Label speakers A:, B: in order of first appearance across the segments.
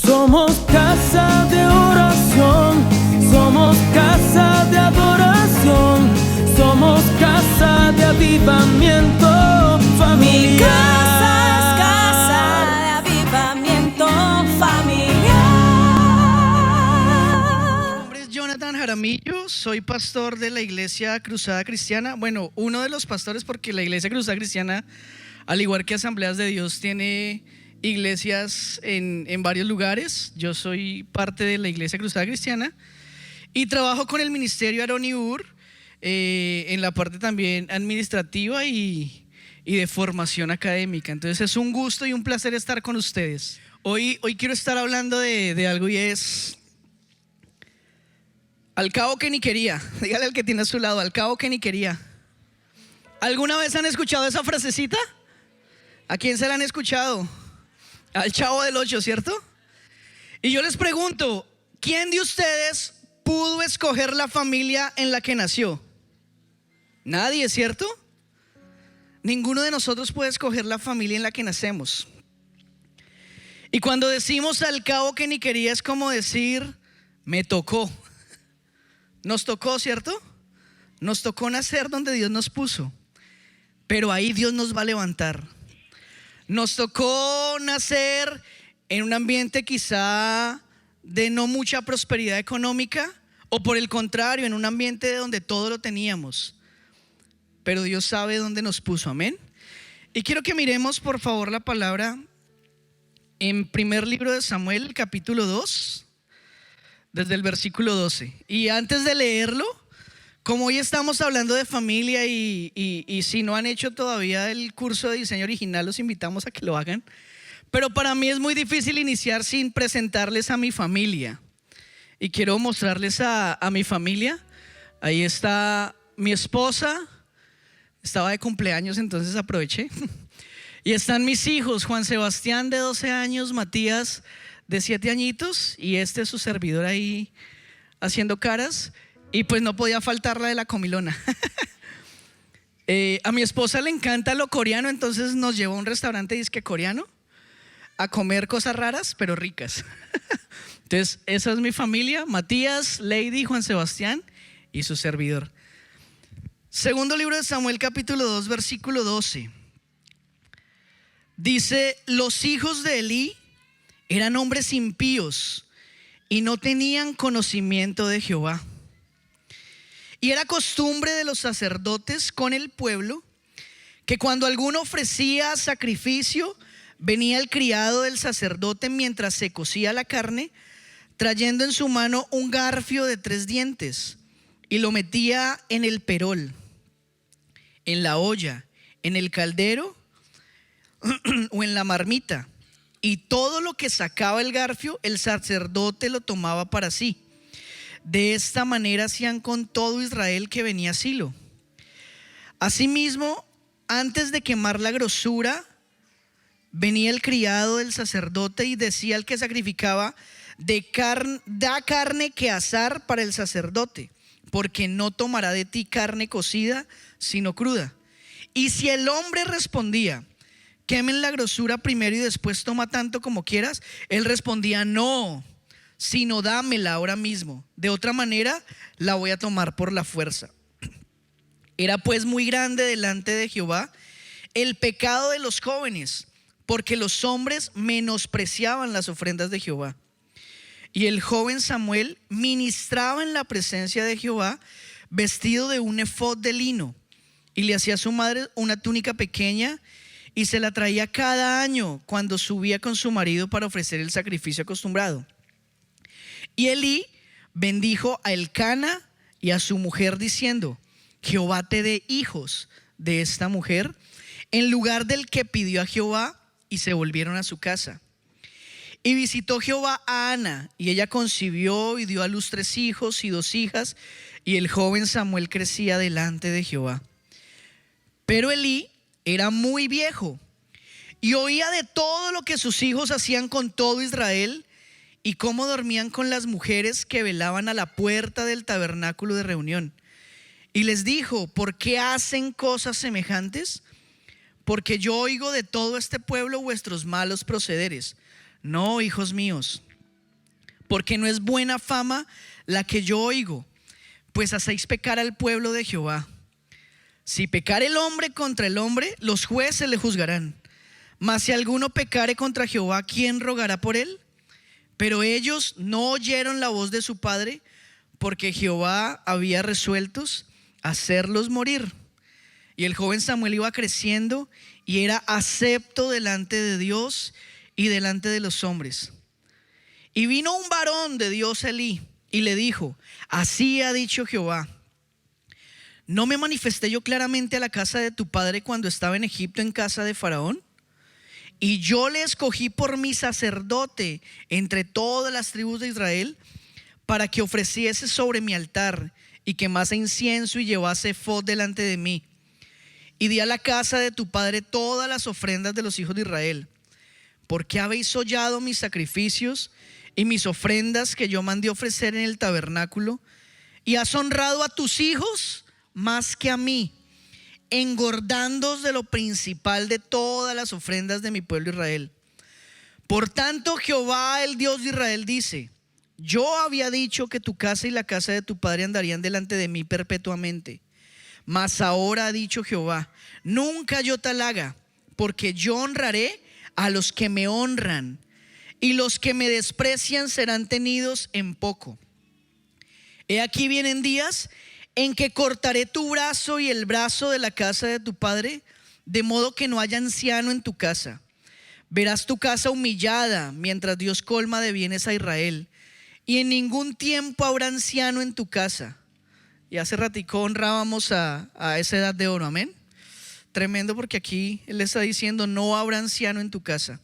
A: Somos casa de oración, somos casa de adoración, somos casa de avivamiento familiar.
B: Mi casa es casa de avivamiento familiar.
C: Mi nombre es Jonathan Jaramillo, soy pastor de la Iglesia Cruzada Cristiana. Bueno, uno de los pastores, porque la Iglesia Cruzada Cristiana, al igual que Asambleas de Dios, tiene iglesias en varios lugares. Yo soy parte de la Iglesia Cruzada Cristiana y trabajo con el Ministerio Aarón y Hur en la parte también administrativa y de formación académica. Entonces es un gusto y un placer estar con ustedes. Hoy quiero estar hablando de algo, y es al cabo que ni quería. Dígale al que tiene a su lado, al cabo que ni quería. ¿Alguna vez han escuchado esa frasecita? ¿A quién se la han escuchado? Al Chavo del Ocho, ¿cierto? Y yo les pregunto, ¿quién de ustedes pudo escoger la familia en la que nació? Nadie, ¿cierto? Ninguno de nosotros puede escoger la familia en la que nacemos. Y cuando decimos al cabo que ni quería, es como decir, me tocó. Nos tocó, ¿cierto? Nos tocó nacer donde Dios nos puso, pero ahí Dios nos va a levantar. Nos tocó nacer en un ambiente quizá de no mucha prosperidad económica, o por el contrario, en un ambiente donde todo lo teníamos, pero Dios sabe dónde nos puso, amén. Y quiero que miremos por favor la palabra en primer libro de Samuel, capítulo 2, desde el versículo 12. Y antes de leerlo, como hoy estamos hablando de familia y si no han hecho todavía el curso de diseño original, los invitamos a que lo hagan. Pero para mí es muy difícil iniciar sin presentarles a mi familia. Y quiero mostrarles a mi familia. Ahí está mi esposa. Estaba de cumpleaños, entonces aproveché. Y están mis hijos, Juan Sebastián de 12 años, Matías de 7 añitos. Y este es su servidor ahí haciendo caras. Y pues no podía faltar la de la comilona. A mi esposa le encanta lo coreano, entonces nos llevó a un restaurante disque coreano a comer cosas raras pero ricas. Entonces esa es mi familia: Matías, Lady, Juan Sebastián y su servidor. Segundo libro de Samuel, capítulo 2, versículo 12. Dice: los hijos de Elí eran hombres impíos y no tenían conocimiento de Jehová. Y era costumbre de los sacerdotes con el pueblo que cuando alguno ofrecía sacrificio, venía el criado del sacerdote mientras se cocía la carne, trayendo en su mano un garfio de 3 dientes, y lo metía en el perol, en la olla, en el caldero o en la marmita. Y todo lo que sacaba el garfio, el sacerdote lo tomaba para sí. De esta manera hacían con todo Israel que venía a Silo. Asimismo, antes de quemar la grosura, venía el criado del sacerdote y decía al que sacrificaba: da carne que asar para el sacerdote, porque no tomará de ti carne cocida, sino cruda. Y si el hombre respondía: quemen la grosura primero y después toma tanto como quieras, él respondía: no, sino dámela ahora mismo, de otra manera la voy a tomar por la fuerza. Era pues muy grande delante de Jehová el pecado de los jóvenes, porque los hombres menospreciaban las ofrendas de Jehová. Y el joven Samuel ministraba en la presencia de Jehová, vestido de un efod de lino, y le hacía a su madre una túnica pequeña, y se la traía cada año cuando subía con su marido para ofrecer el sacrificio acostumbrado. Y Elí bendijo a Elcana y a su mujer diciendo: Jehová te dé hijos de esta mujer, en lugar del que pidió a Jehová. Y se volvieron a su casa. Y visitó Jehová a Ana, y ella concibió y dio a luz 3 hijos y 2 hijas, y el joven Samuel crecía delante de Jehová. Pero Elí era muy viejo y oía de todo lo que sus hijos hacían con todo Israel, y cómo dormían con las mujeres que velaban a la puerta del tabernáculo de reunión. Y les dijo: ¿por qué hacen cosas semejantes? Porque yo oigo de todo este pueblo vuestros malos procederes. No, hijos míos, porque no es buena fama la que yo oigo, pues hacéis pecar al pueblo de Jehová. Si pecare el hombre contra el hombre, los jueces le juzgarán. Mas si alguno pecare contra Jehová, ¿quién rogará por él? Pero ellos no oyeron la voz de su padre, porque Jehová había resuelto hacerlos morir. Y el joven Samuel iba creciendo y era acepto delante de Dios y delante de los hombres. Y vino un varón de Dios a Elí y le dijo: así ha dicho Jehová: ¿no me manifesté yo claramente a la casa de tu padre cuando estaba en Egipto en casa de Faraón? Y yo le escogí por mi sacerdote entre todas las tribus de Israel, para que ofreciese sobre mi altar y quemase incienso y llevase efod delante de mí. Y di a la casa de tu padre todas las ofrendas de los hijos de Israel. ¿Por qué habéis hollado mis sacrificios y mis ofrendas que yo mandé ofrecer en el tabernáculo? Y has honrado a tus hijos más que a mí, engordándoos de lo principal de todas las ofrendas de mi pueblo Israel. Por tanto, Jehová, el Dios de Israel, dice: yo había dicho que tu casa y la casa de tu padre andarían delante de mí perpetuamente. Mas ahora ha dicho Jehová: nunca yo tal haga, porque yo honraré a los que me honran, y los que me desprecian serán tenidos en poco. He aquí vienen días en que cortaré tu brazo y el brazo de la casa de tu padre, de modo que no haya anciano en tu casa. Verás tu casa humillada, mientras Dios colma de bienes a Israel, y en ningún tiempo habrá anciano en tu casa. Y hace ratico honrábamos a esa edad de oro, amén. Tremendo, porque aquí él le está diciendo: no habrá anciano en tu casa.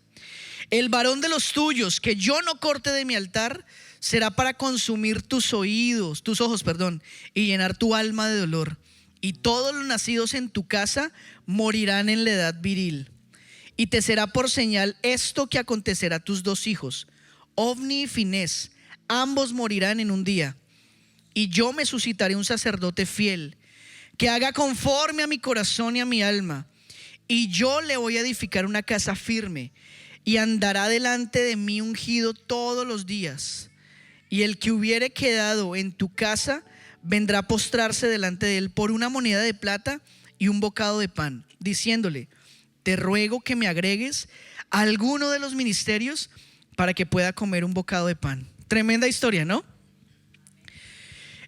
C: El varón de los tuyos que yo no corte de mi altar será para consumir tus ojos, y llenar tu alma de dolor. Y todos los nacidos en tu casa morirán en la edad viril. Y te será por señal esto que acontecerá a tus dos hijos, Ofni y Finés, ambos morirán en un día. Y yo me suscitaré un sacerdote fiel, que haga conforme a mi corazón y a mi alma. Y yo le voy a edificar una casa firme, y andará delante de mí ungido todos los días. Y el que hubiere quedado en tu casa vendrá a postrarse delante de él por una moneda de plata y un bocado de pan, diciéndole: te ruego que me agregues a alguno de los ministerios para que pueda comer un bocado de pan. Tremenda historia, ¿no?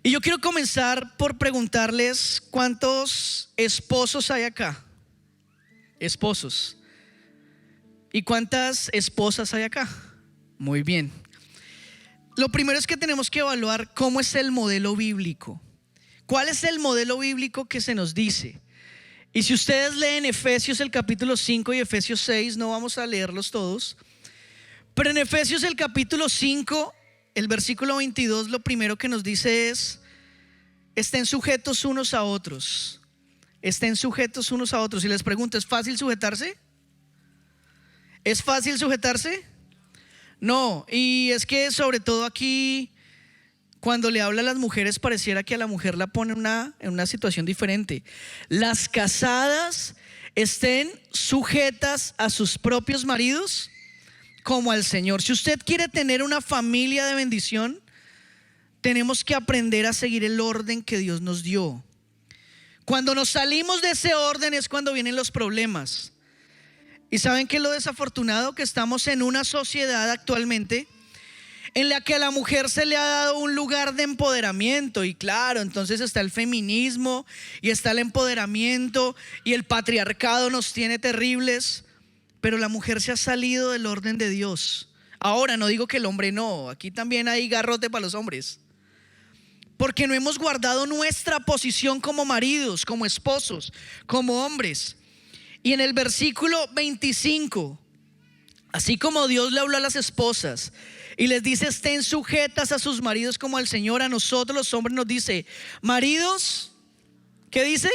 C: Y yo quiero comenzar por preguntarles: ¿cuántos esposos hay acá? Esposos. ¿Y cuántas esposas hay acá? Muy bien. Lo primero es que tenemos que evaluar cómo es el modelo bíblico. ¿Cuál es el modelo bíblico que se nos dice? Y si ustedes leen Efesios el capítulo 5 y Efesios 6, no vamos a leerlos todos, pero en Efesios el capítulo 5, el versículo 22, lo primero que nos dice es: estén sujetos unos a otros. Estén sujetos unos a otros. Y les pregunto: ¿es fácil sujetarse? ¿Es fácil sujetarse? No. Y es que sobre todo aquí, cuando le habla a las mujeres, pareciera que a la mujer la pone en una situación diferente. Las casadas estén sujetas a sus propios maridos como al Señor. Si usted quiere tener una familia de bendición, tenemos que aprender a seguir el orden que Dios nos dio. Cuando nos salimos de ese orden es cuando vienen los problemas. ¿Y saben qué es lo desafortunado? Que estamos en una sociedad actualmente en la que a la mujer se le ha dado un lugar de empoderamiento. Y claro, entonces está el feminismo y está el empoderamiento, y el patriarcado nos tiene terribles. Pero la mujer se ha salido del orden de Dios. Ahora no digo que el hombre no, aquí también hay garrote para los hombres, porque no hemos guardado nuestra posición como maridos, como esposos, como hombres. Y en el versículo 25, así como Dios le habló a las esposas y les dice: estén sujetas a sus maridos como al Señor, a nosotros los hombres nos dice: maridos, ¿qué dice?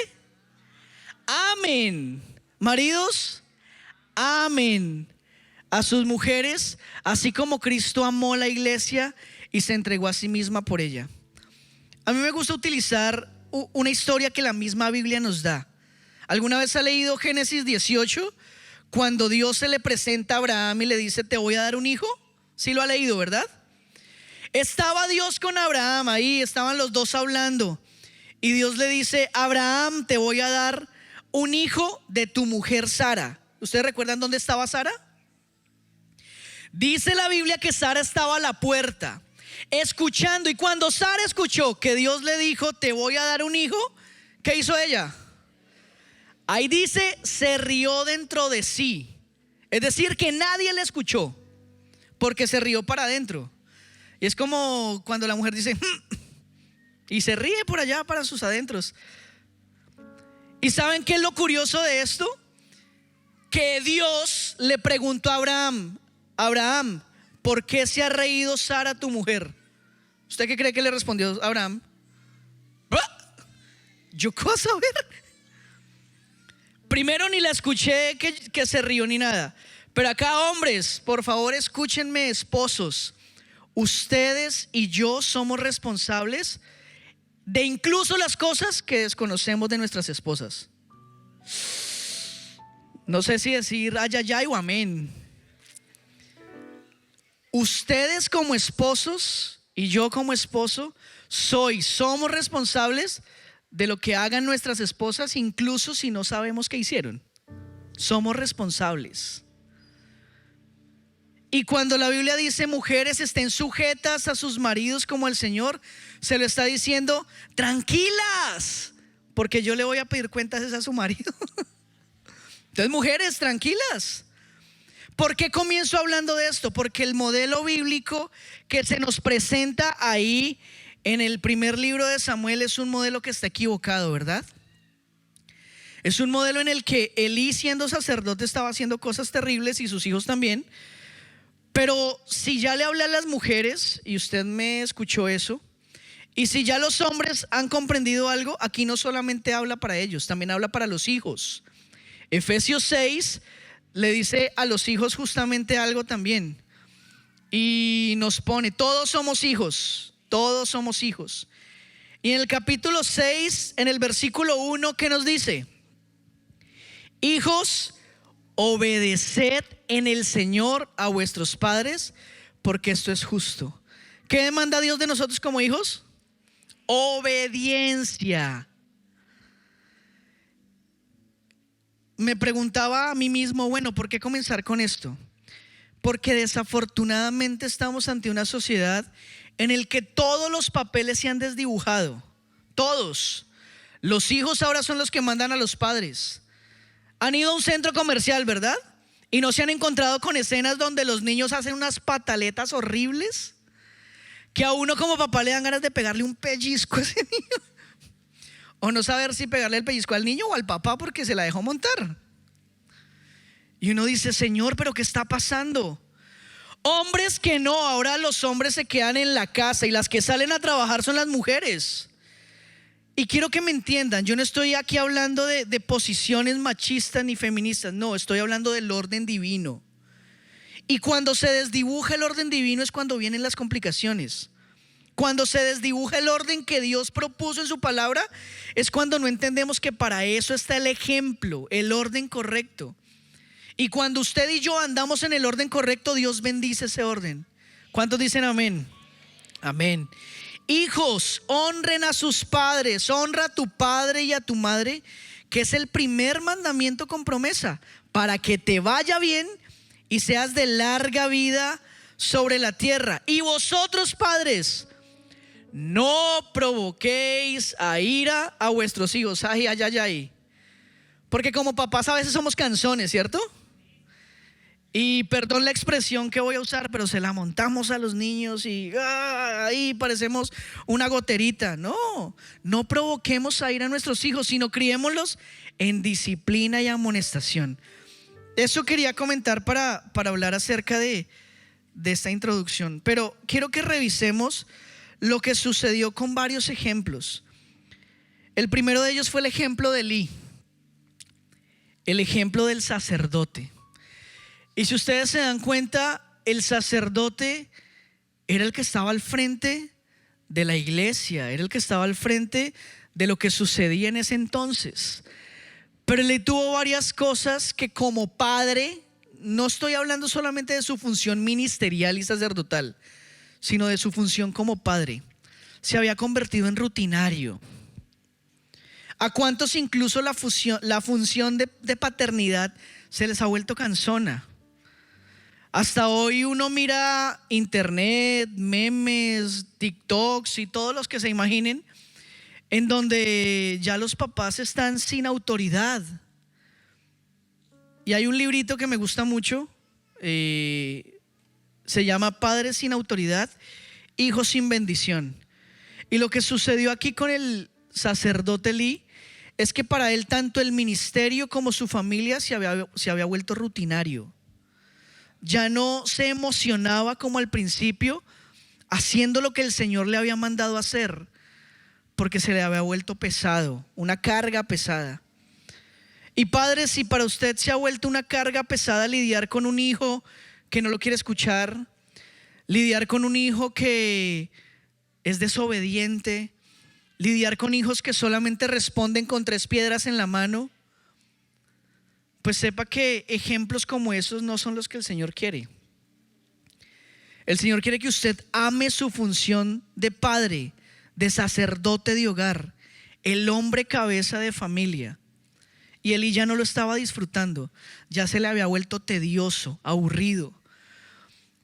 C: Amén. Maridos, amén a sus mujeres, así como Cristo amó a la iglesia y se entregó a sí misma por ella. A mí me gusta utilizar una historia que la misma Biblia nos da. ¿Alguna vez ha leído Génesis 18? Cuando Dios se le presenta a Abraham y le dice: te voy a dar un hijo. Sí lo ha leído, ¿verdad? Estaba Dios con Abraham, ahí estaban los dos hablando. Y Dios le dice: Abraham, te voy a dar un hijo de tu mujer Sara. ¿Ustedes recuerdan dónde estaba Sara? Dice la Biblia que Sara estaba a la puerta, escuchando. Y cuando Sara escuchó que Dios le dijo: te voy a dar un hijo, ¿qué hizo ella? Ahí dice, se rió dentro de sí. Es decir, que nadie le escuchó, porque se rió para adentro. Y es como cuando la mujer dice y se ríe por allá para sus adentros. ¿Y saben qué es lo curioso de esto? Que Dios le preguntó a Abraham: Abraham, ¿por qué se ha reído Sara tu mujer? ¿Usted qué cree que le respondió Abraham? ¿Yo qué vas a ver? Primero, ni la escuché que se rió ni nada. Pero acá, hombres, por favor escúchenme, esposos. Ustedes y yo somos responsables de incluso las cosas que desconocemos de nuestras esposas. No sé si decir ay, ay, ay o amén. Ustedes como esposos y yo como esposo somos responsables de lo que hagan nuestras esposas, incluso si no sabemos qué hicieron. Somos responsables. Y cuando la Biblia dice: mujeres, estén sujetas a sus maridos como el Señor, se lo está diciendo: tranquilas, porque yo le voy a pedir cuentas a su marido. Entonces, mujeres, tranquilas. ¿Por qué comienzo hablando de esto? Porque el modelo bíblico que se nos presenta ahí en el primer libro de Samuel es un modelo que está equivocado, ¿verdad? Es un modelo en el que Elí, siendo sacerdote, estaba haciendo cosas terribles, y sus hijos también. Pero si ya le hablé a las mujeres y usted me escuchó eso, y si ya los hombres han comprendido algo, aquí no solamente habla para ellos, también habla para los hijos. Efesios 6 le dice a los hijos justamente algo también, y nos pone: todos somos hijos, todos somos hijos. Y en el capítulo 6, en el versículo 1, ¿qué nos dice? Hijos, obedeced en el Señor a vuestros padres, porque esto es justo. ¿Qué demanda Dios de nosotros como hijos? Obediencia. Me preguntaba a mí mismo, bueno, ¿por qué comenzar con esto? Porque desafortunadamente estamos ante una sociedad en el que todos los papeles se han desdibujado. Todos. Los hijos ahora son los que mandan a los padres. Han ido a un centro comercial, ¿verdad? Y no se han encontrado con escenas donde los niños hacen unas pataletas horribles, que a uno como papá le dan ganas de pegarle un pellizco a ese niño, o no saber si pegarle el pellizco al niño o al papá porque se la dejó montar. Y uno dice: Señor, ¿pero qué está pasando? Hombres que no, ahora los hombres se quedan en la casa y las que salen a trabajar son las mujeres. Y quiero que me entiendan, yo no estoy aquí hablando de posiciones machistas ni feministas, no, estoy hablando del orden divino. Y cuando se desdibuja el orden divino es cuando vienen las complicaciones. Cuando se desdibuja el orden que Dios propuso en su palabra, es cuando no entendemos que para eso está el ejemplo, el orden correcto. Y cuando usted y yo andamos en el orden correcto, Dios bendice ese orden. ¿Cuántos dicen amén? Amén. Hijos, honren a sus padres. Honra a tu padre y a tu madre, que es el primer mandamiento con promesa, para que te vaya bien y seas de larga vida sobre la tierra. Y vosotros, padres, no provoquéis a ira a vuestros hijos. Ay, ay, ay, ay. Porque como papás a veces somos canzones, ¿cierto? Y perdón la expresión que voy a usar, pero se la montamos a los niños y ahí parecemos una goterita. No provoquemos a ira a nuestros hijos, sino criémoslos en disciplina y amonestación. Eso quería comentar para hablar acerca de esta introducción. Pero quiero que revisemos lo que sucedió con varios ejemplos. El primero de ellos fue el ejemplo de Elí, el ejemplo del sacerdote. Y si ustedes se dan cuenta, el sacerdote era el que estaba al frente de la iglesia, era el que estaba al frente de lo que sucedía en ese entonces. Pero él tuvo varias cosas que como padre, no estoy hablando solamente de su función ministerial y sacerdotal, sino de su función como padre. Se había convertido en rutinario. ¿A cuántos incluso la función de paternidad se les ha vuelto cansona? Hasta hoy uno mira internet, memes, TikToks y todos los que se imaginen, en donde ya los papás están sin autoridad. Y hay un librito que me gusta mucho, se llama Padres sin autoridad, hijos sin bendición. Y lo que sucedió aquí con el sacerdote Elí es que para él tanto el ministerio como su familia se había vuelto rutinario. Ya no se emocionaba como al principio haciendo lo que el Señor le había mandado hacer, porque se le había vuelto pesado, una carga pesada. Y padres, si para usted se ha vuelto una carga pesada lidiar con un hijo que no lo quiere escuchar, lidiar con un hijo que es desobediente, lidiar con hijos que solamente responden con 3 piedras en la mano, pues sepa que ejemplos como esos no son los que el Señor quiere. El Señor quiere que usted ame su función de padre, de sacerdote de hogar, el hombre cabeza de familia. Y Elí ya no lo estaba disfrutando, ya se le había vuelto tedioso, aburrido.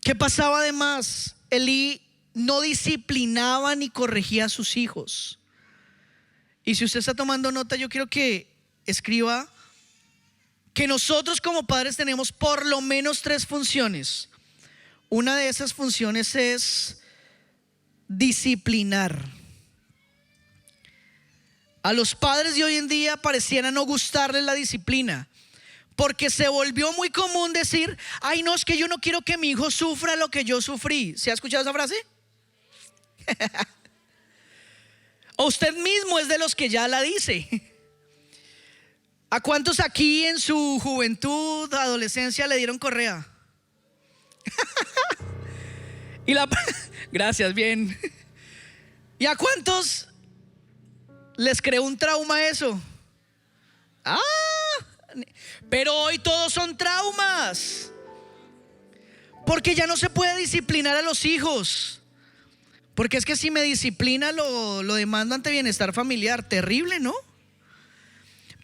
C: ¿Qué pasaba además? Elí no disciplinaba ni corregía a sus hijos. Y si usted está tomando nota, yo quiero que escriba que nosotros como padres tenemos por lo menos 3 funciones. Una de esas funciones es disciplinar. A los padres de hoy en día pareciera no gustarles la disciplina, porque se volvió muy común decir: ay, no, es que yo no quiero que mi hijo sufra lo que yo sufrí. ¿Se ha escuchado esa frase? O usted mismo es de los que ya la dice. ¿A cuántos aquí en su juventud, adolescencia le dieron correa? Gracias, bien. ¿Y a cuántos les creó un trauma eso? Pero hoy todos son traumas, porque ya no se puede disciplinar a los hijos. Porque es que si me disciplina lo demando ante bienestar familiar. Terrible, ¿no?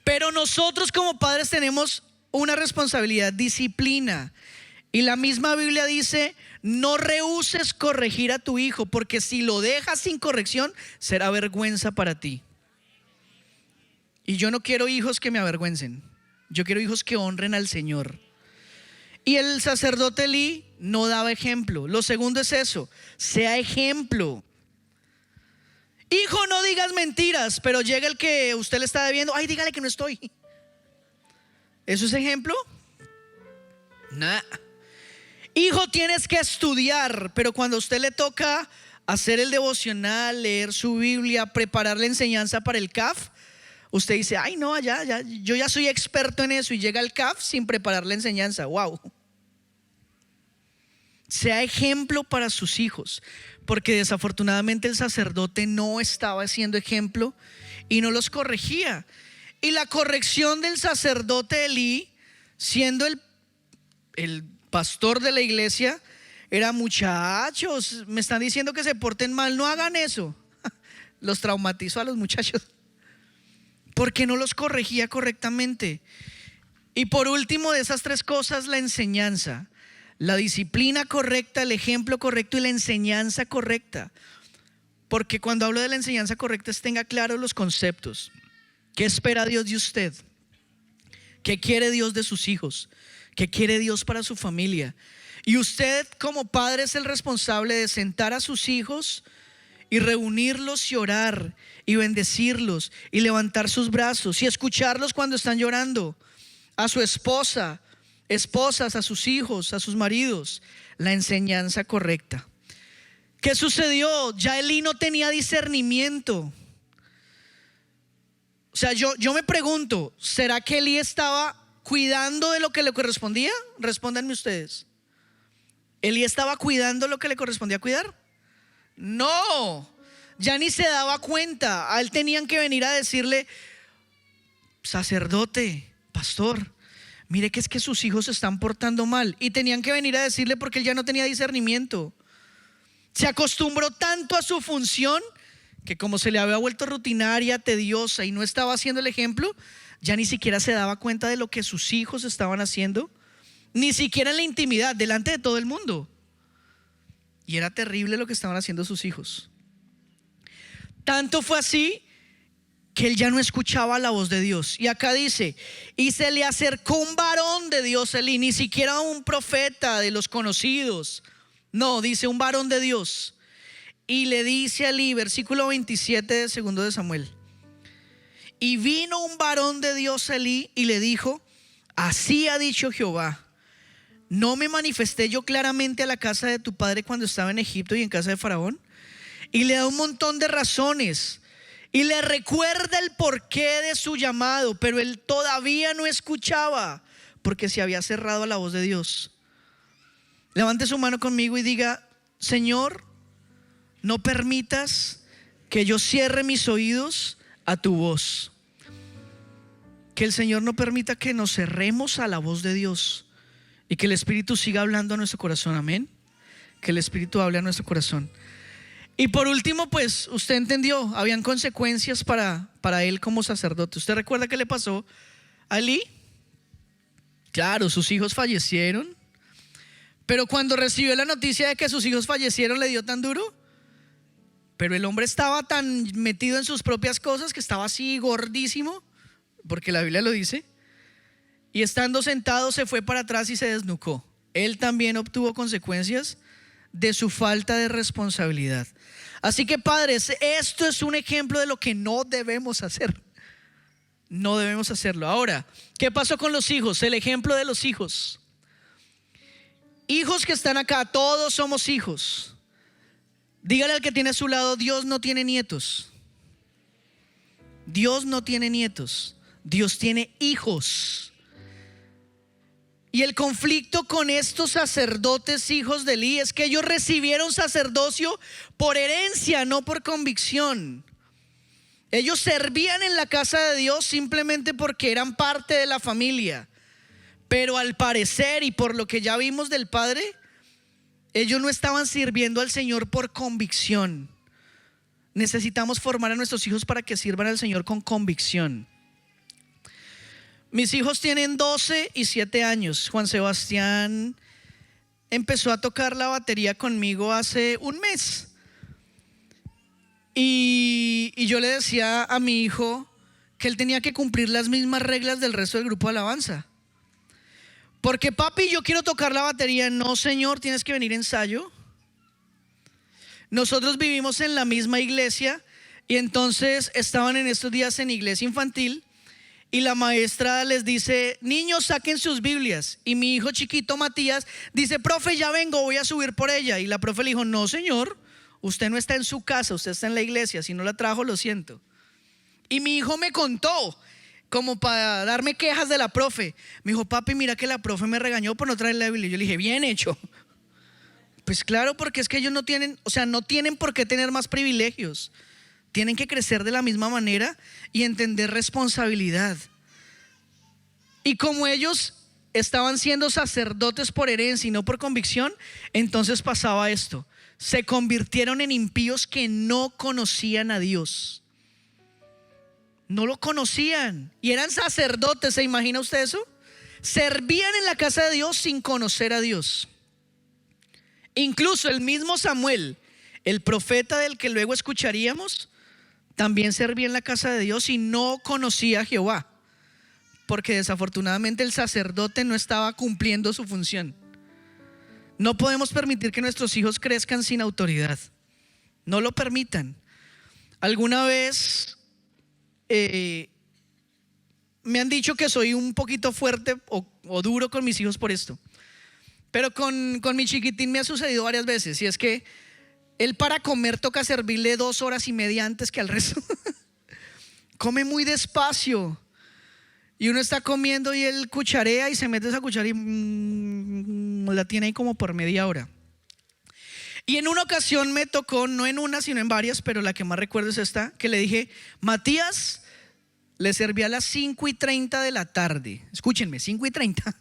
C: Pero nosotros como padres tenemos una responsabilidad: disciplina. Y la misma Biblia dice: no rehúses corregir a tu hijo, porque si lo dejas sin corrección será vergüenza para ti. Y yo no quiero hijos que me avergüencen, yo quiero hijos que honren al Señor. Y el sacerdote Elí no daba ejemplo. Lo segundo es eso: sea ejemplo. Hijo, no digas mentiras, pero llega el que usted le está debiendo: ay, dígale que no estoy. ¿Eso es ejemplo? Nah. Hijo, tienes que estudiar, pero cuando a usted le toca hacer el devocional, leer su Biblia, preparar la enseñanza para el CAF, usted dice: ay, no, yo ya soy experto en eso, y llega al CAF sin preparar la enseñanza. Wow. Sea ejemplo para sus hijos, porque desafortunadamente el sacerdote no estaba siendo ejemplo y no los corregía. Y la corrección del sacerdote Elí, siendo el pastor de la iglesia, era: muchachos, me están diciendo que se porten mal, no hagan eso. Los traumatizó a los muchachos, porque no los corregía correctamente. Y por último de esas 3 cosas, la enseñanza. La disciplina correcta, el ejemplo correcto y la enseñanza correcta. Porque cuando hablo de la enseñanza correcta es: tenga claros los conceptos. ¿Qué espera Dios de usted? ¿Qué quiere Dios de sus hijos? ¿Qué quiere Dios para su familia? Y usted como padre es el responsable de sentar a sus hijos y reunirlos y orar y bendecirlos y levantar sus brazos y escucharlos cuando están llorando. A su esposas, a sus hijos, a sus maridos, la enseñanza correcta. ¿Qué sucedió? Ya Elí no tenía discernimiento. O sea, yo me pregunto, ¿será que Elí estaba cuidando de lo que le correspondía? Respóndanme ustedes. ¿Elí estaba cuidando lo que le correspondía cuidar? No, ya ni se daba cuenta. A él tenían que venir a decirle: sacerdote, pastor, mire que es que sus hijos se están portando mal. Y tenían que venir a decirle porque él ya no tenía discernimiento. Se acostumbró tanto a su función que como se le había vuelto rutinaria, tediosa y no estaba haciendo el ejemplo, ya ni siquiera se daba cuenta de lo que sus hijos estaban haciendo, ni siquiera en la intimidad, delante de todo el mundo. Y era terrible lo que estaban haciendo sus hijos. Tanto fue así que él ya no escuchaba la voz de Dios. Y acá dice, y se le acercó un varón de Dios, Elí, ni siquiera un profeta de los conocidos. No, dice un varón de Dios. Y le dice a Elí, versículo 27 de 2 de Samuel. Y vino un varón de Dios a Elí y le dijo, así ha dicho Jehová, ¿no me manifesté yo claramente a la casa de tu padre cuando estaba en Egipto y en casa de Faraón? Y le da un montón de razones y le recuerda el porqué de su llamado, pero él todavía no escuchaba porque se había cerrado a la voz de Dios. Levante su mano conmigo y diga, Señor, no permitas que yo cierre mis oídos a tu voz. Que el Señor no permita que nos cerremos a la voz de Dios y que el Espíritu siga hablando a nuestro corazón, amén. Que el Espíritu hable a nuestro corazón. Y por último, pues usted entendió, habían consecuencias para él como sacerdote. ¿Usted recuerda qué le pasó a Elí? Claro, sus hijos fallecieron, pero cuando recibió la noticia de que sus hijos fallecieron le dio tan duro. Pero el hombre estaba tan metido en sus propias cosas que estaba así gordísimo, porque la Biblia lo dice, y estando sentado se fue para atrás y se desnucó. Él también obtuvo consecuencias de su falta de responsabilidad. Así que padres, esto es un ejemplo de lo que no debemos hacer. No debemos hacerlo. Ahora, ¿qué pasó con los hijos? El ejemplo de los hijos. Hijos que están acá, todos somos hijos. Dígale al que tiene a su lado, Dios no tiene nietos. Dios no tiene nietos. Dios tiene hijos. Y el conflicto con estos sacerdotes hijos de Elí es que ellos recibieron sacerdocio por herencia, no por convicción. Ellos servían en la casa de Dios simplemente porque eran parte de la familia. Pero al parecer, y por lo que ya vimos del Padre, ellos no estaban sirviendo al Señor por convicción. Necesitamos formar a nuestros hijos para que sirvan al Señor con convicción. Mis hijos tienen 12 y 7 años. Juan Sebastián empezó a tocar la batería conmigo hace un mes. Y yo le decía a mi hijo que él tenía que cumplir las mismas reglas del resto del grupo de alabanza. Porque papi, yo quiero tocar la batería. No, señor, tienes que venir a ensayo. Nosotros vivimos en la misma iglesia y entonces estaban en estos días en iglesia infantil. Y la maestra les dice, niños, saquen sus Biblias. Y mi hijo chiquito Matías dice, profe, ya vengo, voy a subir por ella. Y la profe le dijo, no, señor, usted no está en su casa, usted está en la iglesia. Si no la trajo, lo siento. Y mi hijo me contó, como para darme quejas de la profe. Me dijo, papi, mira que la profe me regañó por no traer la Biblia. Y yo le dije, bien hecho. Pues claro, porque es que ellos no tienen, no tienen por qué tener más privilegios. Tienen que crecer de la misma manera y entender responsabilidad. Y como ellos estaban siendo sacerdotes por herencia y no por convicción, entonces pasaba esto. Se convirtieron en impíos que no conocían a Dios. No lo conocían. Y eran sacerdotes, ¿se imagina usted eso? Servían en la casa de Dios sin conocer a Dios. Incluso el mismo Samuel, el profeta del que luego escucharíamos, también servía en la casa de Dios y no conocía a Jehová, porque desafortunadamente el sacerdote no estaba cumpliendo su función. No podemos permitir que nuestros hijos crezcan sin autoridad. No lo permitan. Alguna vez me han dicho que soy un poquito fuerte o duro con mis hijos por esto, pero con mi chiquitín me ha sucedido varias veces. Y es que él para comer toca servirle 2 horas y media antes que al resto. Come muy despacio. Y uno está comiendo y él cucharea y se mete esa cuchara y la tiene ahí como por media hora. Y en una ocasión me tocó, no en una sino en varias, pero la que más recuerdo es esta, que le dije, Matías, le serví a las 5:30 de la tarde. Escúchenme, 5:30.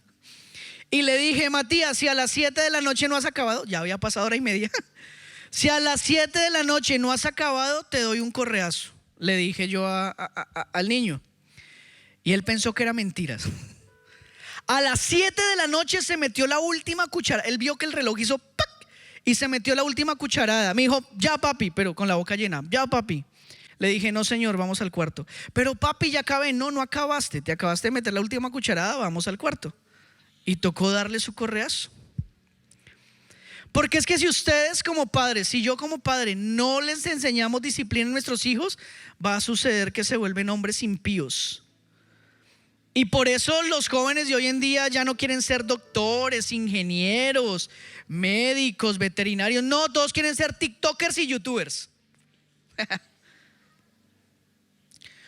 C: Y le dije, Matías, si a las 7 de la noche no has acabado, ya había pasado hora y media. Si a las 7 de la noche no has acabado, te doy un correazo, le dije yo al niño. Y él pensó que era mentiras. A las 7 de la noche se metió la última cucharada. Él vio que el reloj hizo ¡pac! Y se metió la última cucharada. Me dijo, ya papi, pero con la boca llena. Ya papi. Le dije, no señor, vamos al cuarto. Pero papi, ya acabé. No, no acabaste. Te acabaste de meter la última cucharada, vamos al cuarto. Y tocó darle su correazo. Porque es que si ustedes como padres, si yo como padre no les enseñamos disciplina a nuestros hijos, va a suceder que se vuelven hombres impíos. Y por eso los jóvenes de hoy en día ya no quieren ser doctores, ingenieros, médicos, veterinarios. No, todos quieren ser tiktokers y youtubers.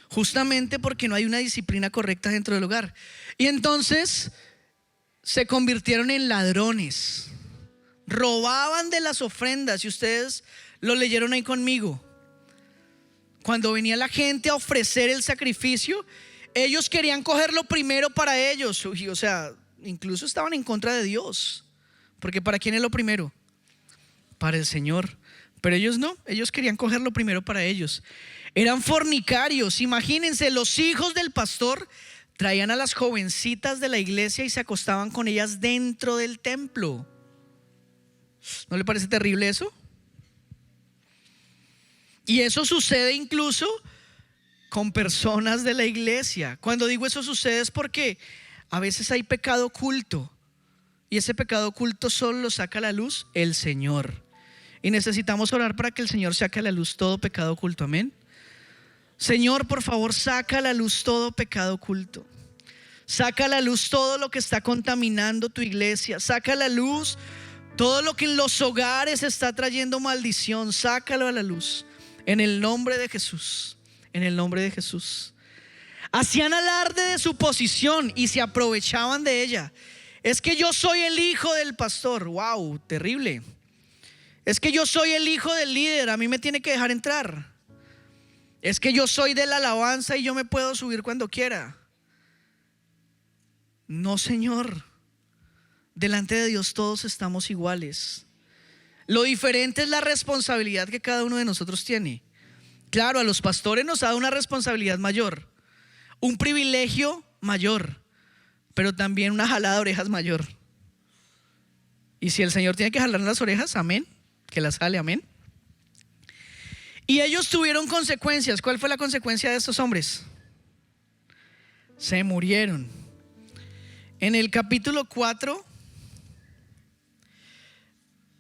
C: Justamente porque no hay una disciplina correcta dentro del hogar. Y entonces se convirtieron en ladrones. Robaban de las ofrendas. Y ustedes lo leyeron ahí conmigo. Cuando venía la gente a ofrecer el sacrificio, ellos querían cogerlo primero para ellos. O sea, incluso estaban en contra de Dios. Porque ¿para quién es lo primero? Para el Señor. Pero ellos no, ellos querían cogerlo primero para ellos. Eran fornicarios. Imagínense, los hijos del pastor traían a las jovencitas de la iglesia y se acostaban con ellas dentro del templo. ¿No le parece terrible eso? Y eso sucede incluso con personas de la iglesia. Cuando digo eso sucede es porque a veces hay pecado oculto. Y ese pecado oculto solo lo saca a la luz el Señor. Y necesitamos orar para que el Señor saque a la luz todo pecado oculto. Amén. Señor, por favor, saca a la luz todo pecado oculto. Saca a la luz todo lo que está contaminando tu iglesia. Saca a la luz todo lo que en los hogares está trayendo maldición. Sácalo a la luz. En el nombre de Jesús. En el nombre de Jesús. Hacían alarde de su posición y se aprovechaban de ella. Es que yo soy el hijo del pastor. Wow, terrible. Es que yo soy el hijo del líder, a mí me tiene que dejar entrar. Es que yo soy de la alabanza y yo me puedo subir cuando quiera. No, Señor. Delante de Dios todos estamos iguales. Lo diferente es la responsabilidad que cada uno de nosotros tiene. Claro, a los pastores nos ha dado una responsabilidad mayor, un privilegio mayor, pero también una jalada de orejas mayor. Y si el Señor tiene que jalar las orejas, amén, que las jale, amén. Y ellos tuvieron consecuencias. ¿Cuál fue la consecuencia de estos hombres? Se murieron. En el capítulo 4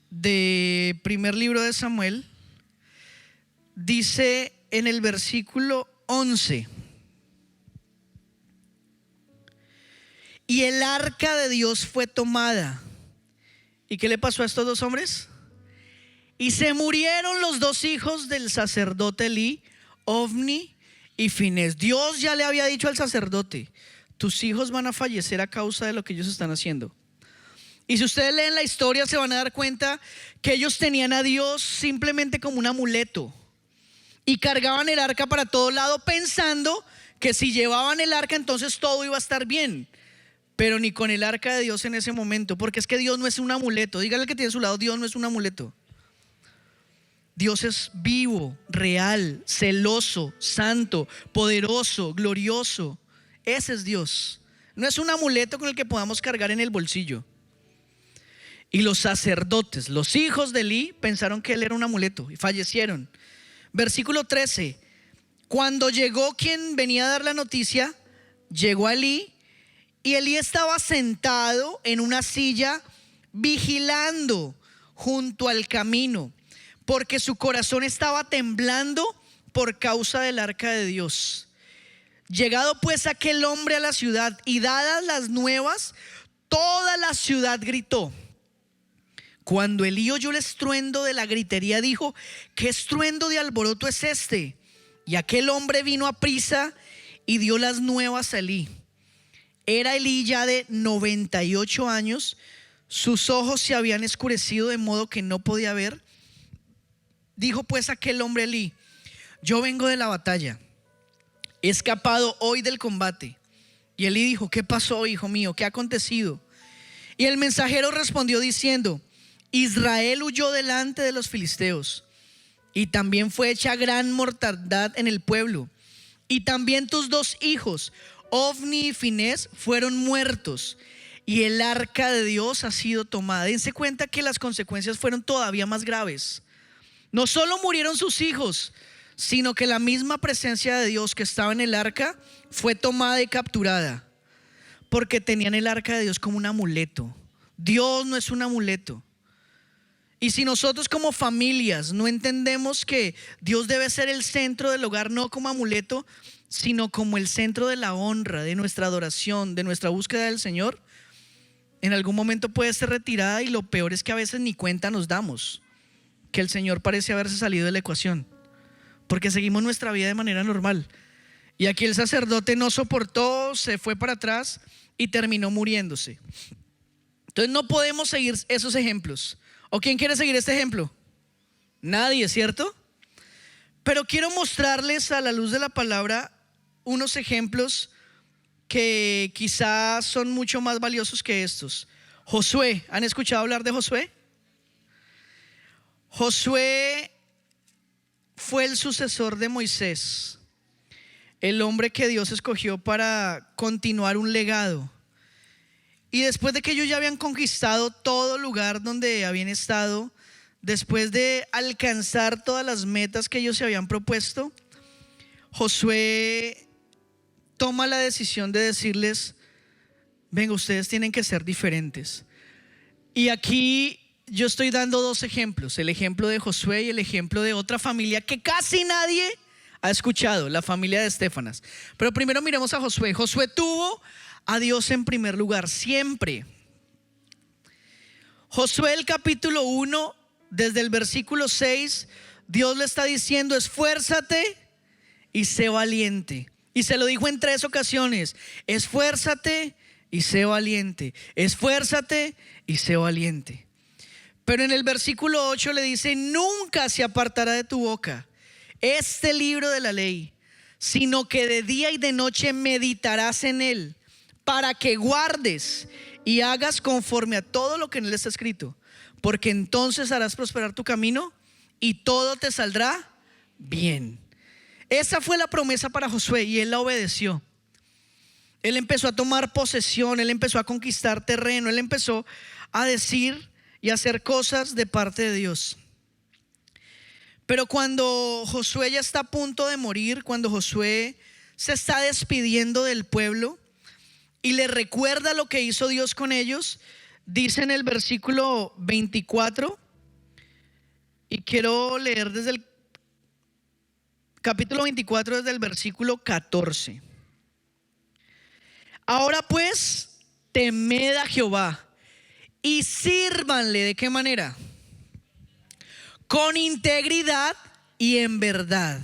C: de primer libro de Samuel, dice en el versículo 11: y el arca de Dios fue tomada. ¿Y qué le pasó a estos dos hombres? Y se murieron los dos hijos del sacerdote Elí, Ofni y Finés. Dios ya le había dicho al sacerdote: tus hijos van a fallecer a causa de lo que ellos están haciendo. Y si ustedes leen la historia se van a dar cuenta que ellos tenían a Dios simplemente como un amuleto y cargaban el arca para todo lado pensando que si llevaban el arca entonces todo iba a estar bien. Pero ni con el arca de Dios en ese momento, porque es que Dios no es un amuleto. Dígale al que tiene a su lado: Dios no es un amuleto. Dios es vivo, real, celoso, santo, poderoso, glorioso. Ese es Dios. No es un amuleto con el que podamos cargar en el bolsillo. Y los sacerdotes, los hijos de Elí, pensaron que él era un amuleto y fallecieron. Versículo 13: cuando llegó quien venía a dar la noticia, llegó a Elí, y Elí estaba sentado en una silla vigilando junto al camino, porque su corazón estaba temblando por causa del arca de Dios. Llegado pues aquel hombre a la ciudad y dadas las nuevas, toda la ciudad gritó. Cuando Elí oyó el estruendo de la gritería, dijo: ¿qué estruendo de alboroto es este? Y aquel hombre vino aprisa y dio las nuevas a Elí. Era Elí ya de 98 años, sus ojos se habían escurecido de modo que no podía ver. Dijo pues aquel hombre a Elí: yo vengo de la batalla, he escapado hoy del combate. Y Elí dijo: ¿qué pasó, hijo mío? ¿Qué ha acontecido? Y el mensajero respondió diciendo: Israel huyó delante de los filisteos, y también fue hecha gran mortandad en el pueblo. Y también tus 2 hijos, Ofni y Finés, fueron muertos, y el arca de Dios ha sido tomada. Dense cuenta que las consecuencias fueron todavía más graves. No solo murieron sus hijos, sino que la misma presencia de Dios que estaba en el arca fue tomada y capturada, porque tenían el arca de Dios como un amuleto. Dios no es un amuleto. Y si nosotros como familias no entendemos que Dios debe ser el centro del hogar, no como amuleto, sino como el centro de la honra, de nuestra adoración, de nuestra búsqueda del Señor, en algún momento puede ser retirada, y lo peor es que a veces ni cuenta nos damos que el Señor parece haberse salido de la ecuación, porque seguimos nuestra vida de manera normal. Y aquí el sacerdote no soportó, se fue para atrás y terminó muriéndose. Entonces no podemos seguir esos ejemplos. ¿O quién quiere seguir este ejemplo? Nadie, ¿cierto? Pero quiero mostrarles a la luz de la palabra unos ejemplos que quizás son mucho más valiosos que estos. Josué, ¿han escuchado hablar de Josué? Josué fue el sucesor de Moisés, el hombre que Dios escogió para continuar un legado. Y después de que ellos ya habían conquistado todo lugar donde habían estado, después de alcanzar todas las metas que ellos se habían propuesto, Josué toma la decisión de decirles: venga, ustedes tienen que ser diferentes. Y aquí yo estoy dando 2 ejemplos, el ejemplo de Josué y el ejemplo de otra familia que casi nadie ha escuchado, la familia de Estéfanas. Pero primero miremos a Josué. Josué tuvo a Dios en primer lugar, siempre. Josué, el capítulo 1, desde el versículo 6, Dios le está diciendo: esfuérzate y sé valiente. Y se lo dijo en 3 ocasiones: esfuérzate y sé valiente, esfuérzate y sé valiente. Pero en el versículo 8 le dice: nunca se apartará de tu boca este libro de la ley, sino que de día y de noche meditarás en él, para que guardes y hagas conforme a todo lo que en él está escrito, porque entonces harás prosperar tu camino y todo te saldrá bien. Esa fue la promesa para Josué, y él la obedeció. Él empezó a tomar posesión, él empezó a conquistar terreno, él empezó a decir y a hacer cosas de parte de Dios. Pero cuando Josué ya está a punto de morir, cuando Josué se está despidiendo del pueblo y le recuerda lo que hizo Dios con ellos, dice en el versículo 24, y quiero leer desde el capítulo 24, desde el versículo 14. Ahora pues, temed a Jehová y sírvanle. ¿De qué manera? Con integridad y en verdad.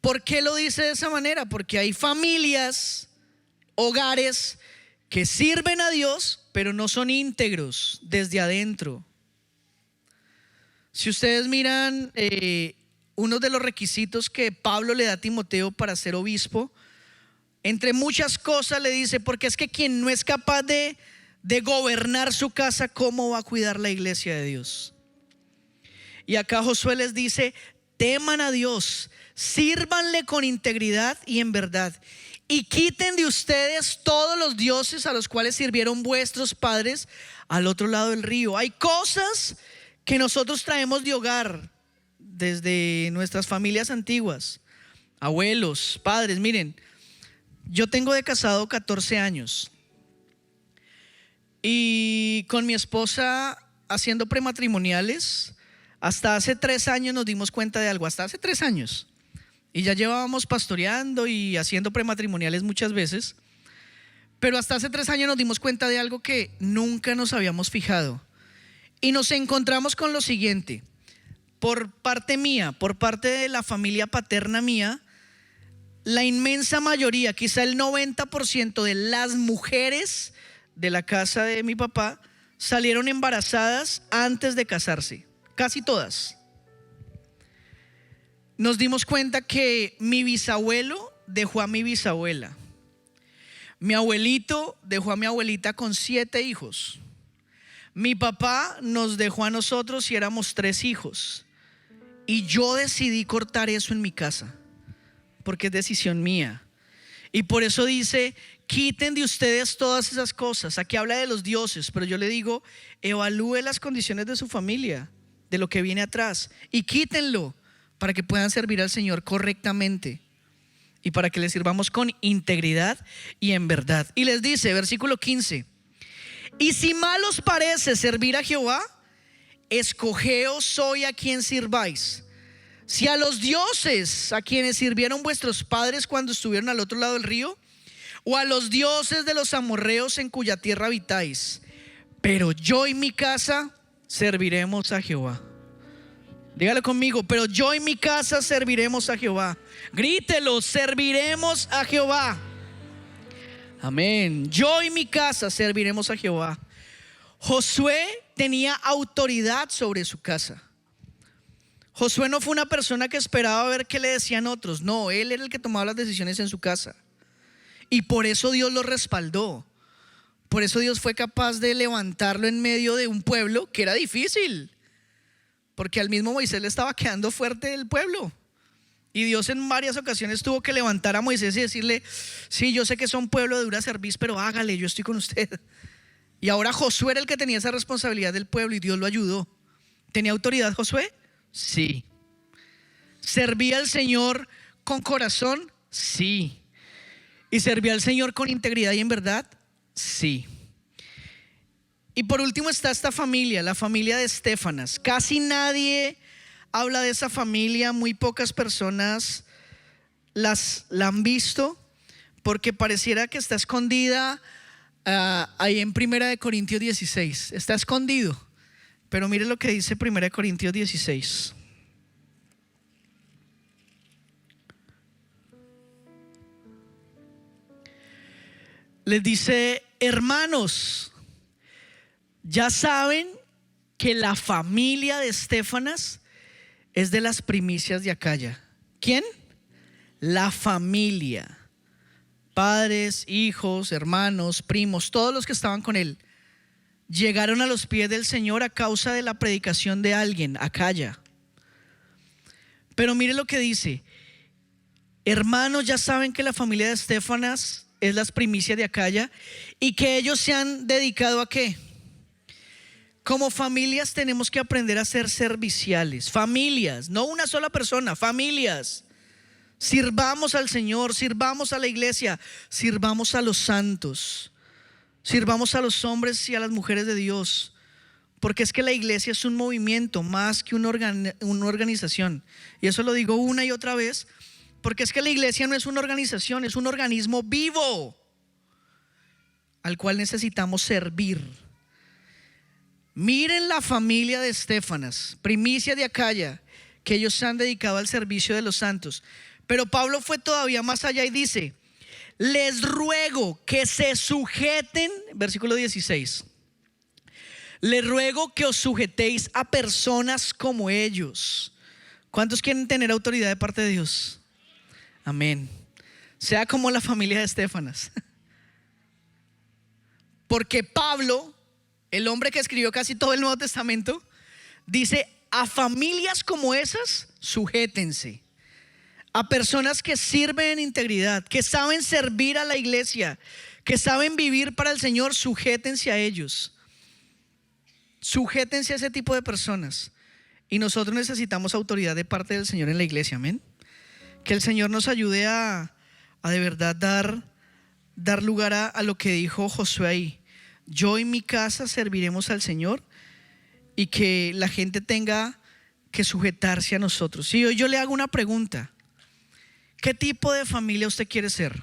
C: ¿Por qué lo dice de esa manera? Porque hay familias, hogares que sirven a Dios, pero no son íntegros desde adentro. Si ustedes miran uno de los requisitos que Pablo le da a Timoteo para ser obispo, entre muchas cosas le dice: porque es que quien no es capaz de gobernar su casa, ¿cómo va a cuidar la iglesia de Dios? Y acá Josué les dice: teman a Dios, sírvanle con integridad y en verdad, y quiten de ustedes todos los dioses a los cuales sirvieron vuestros padres al otro lado del río. Hay cosas que nosotros traemos de hogar desde nuestras familias antiguas, abuelos, padres. Miren, yo tengo de casado 14 años y con mi esposa haciendo prematrimoniales. Hasta hace 3 años nos dimos cuenta de algo, hasta hace 3 años. Y ya llevábamos pastoreando y haciendo prematrimoniales muchas veces. Pero hasta hace 3 años nos dimos cuenta de algo que nunca nos habíamos fijado. Y nos encontramos con lo siguiente: por parte mía, por parte de la familia paterna mía, la inmensa mayoría, quizá el 90% de las mujeres de la casa de mi papá salieron embarazadas antes de casarse. Casi todas. Nos dimos cuenta que mi bisabuelo dejó a mi bisabuela, mi abuelito dejó a mi abuelita con 7 hijos, Mi papá nos dejó a nosotros y éramos 3 hijos. Y yo decidí cortar eso en mi casa, porque es decisión mía. Y por eso dice, quiten de ustedes todas esas cosas. Aquí habla de los dioses, pero yo le digo, evalúe las condiciones de su familia, de lo que viene atrás, y quítenlo para que puedan servir al Señor correctamente y para que le sirvamos con integridad y en verdad. Y les dice, versículo 15, y si mal os parece servir a Jehová, escogeos hoy a quien sirváis. Si a los dioses a quienes sirvieron vuestros padres cuando estuvieron al otro lado del río, o a los dioses de los amorreos en cuya tierra habitáis, pero yo y mi casa serviremos a Jehová. Dígalo conmigo, pero yo y mi casa serviremos a Jehová. Grítelo, serviremos a Jehová. Amén. Yo y mi casa serviremos a Jehová. Josué tenía autoridad sobre su casa. Josué no fue una persona que esperaba ver qué le decían otros. No, él era el que tomaba las decisiones en su casa. Y por eso Dios lo respaldó. Por eso Dios fue capaz de levantarlo en medio de un pueblo que era difícil, porque al mismo Moisés le estaba quedando fuerte el pueblo. Y Dios en varias ocasiones tuvo que levantar a Moisés y decirle, sí, yo sé que son pueblo de dura cerviz, pero hágale, yo estoy con usted. Y ahora Josué era el que tenía esa responsabilidad del pueblo y Dios lo ayudó. ¿Tenía autoridad Josué? Sí. ¿Servía al Señor con corazón? Sí. ¿Y servía al Señor con integridad y en verdad? Sí. Y por último está esta familia, la familia de Estéfanas. Casi nadie habla de esa familia, muy pocas personas la han visto, porque pareciera que está escondida ahí en 1 Corintios 16. Está escondido, pero mire lo que dice 1 Corintios 16. Les dice, hermanos, ya saben que la familia de Estéfanas es de las primicias de Acaya. ¿Quién? La familia. Padres, hijos, hermanos, primos, todos los que estaban con él llegaron a los pies del Señor a causa de la predicación de alguien, Acaya. Pero mire lo que dice, hermanos, ya saben que la familia de Estéfanas es las primicias de Acaya y que ellos se han dedicado ¿a qué? Como familias tenemos que aprender a ser serviciales. Familias, no una sola persona, familias. Sirvamos al Señor, sirvamos a la iglesia, sirvamos a los santos, sirvamos a los hombres y a las mujeres de Dios. Porque es que la iglesia es un movimiento más que una organización. Y eso lo digo una y otra vez, porque es que la iglesia no es una organización, es un organismo vivo al cual necesitamos servir. Miren la familia de Estéfanas, primicia de Acaya, que ellos se han dedicado al servicio de los santos. Pero Pablo fue todavía más allá y dice, les ruego que se sujeten, versículo 16, les ruego que os sujetéis a personas como ellos. ¿Cuántos quieren tener autoridad de parte de Dios? Amén. Sea como la familia de Estéfanas. Porque Pablo, el hombre que escribió casi todo el Nuevo Testamento, dice, a familias como esas, sujétense. A personas que sirven en integridad, que saben servir a la iglesia, que saben vivir para el Señor, sujétense a ellos. Sujétense a ese tipo de personas. Y nosotros necesitamos autoridad de parte del Señor en la iglesia, amén. Que el Señor nos ayude a de verdad dar lugar a lo que dijo Josué ahí. Yo y mi casa serviremos al Señor, y que la gente tenga que sujetarse a nosotros. Si hoy yo le hago una pregunta, ¿qué tipo de familia usted quiere ser?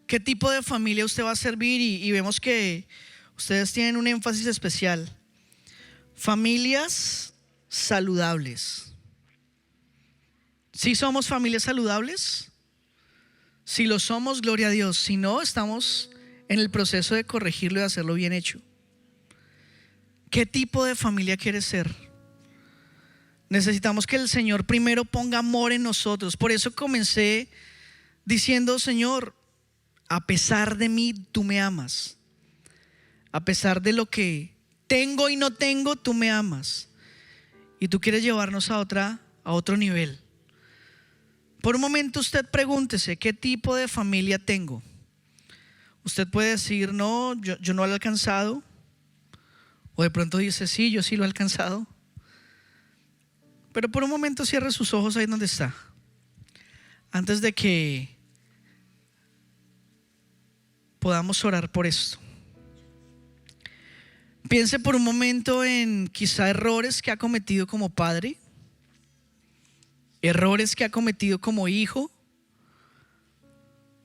C: ¿Qué tipo de familia usted va a servir? Y vemos que ustedes tienen un énfasis especial. Familias saludables. ¿Sí somos familias saludables? Si lo somos, gloria a Dios. Si no, estamos en el proceso de corregirlo y hacerlo bien hecho. ¿Qué tipo de familia quieres ser? Necesitamos que el Señor primero ponga amor en nosotros. Por eso comencé diciendo, Señor, a pesar de mí, tú me amas. A pesar de lo que tengo y no tengo, tú me amas. Y tú quieres llevarnos a otro nivel. Por un momento usted pregúntese, ¿qué tipo de familia tengo? Usted puede decir, no, yo no lo he alcanzado. O de pronto dice, sí, yo sí lo he alcanzado. Pero por un momento cierre sus ojos ahí donde está. Antes de que podamos orar por esto. Piense por un momento en quizá errores que ha cometido como padre, errores que ha cometido como hijo.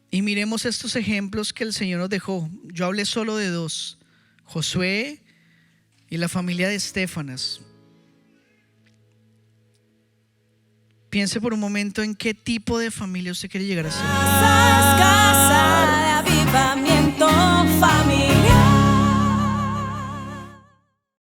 C: Y miremos estos ejemplos que el Señor nos dejó. Yo hablé solo de dos: Josué y la familia de Estéfanas. Piense por un momento en qué tipo de familia usted quiere llegar a ser.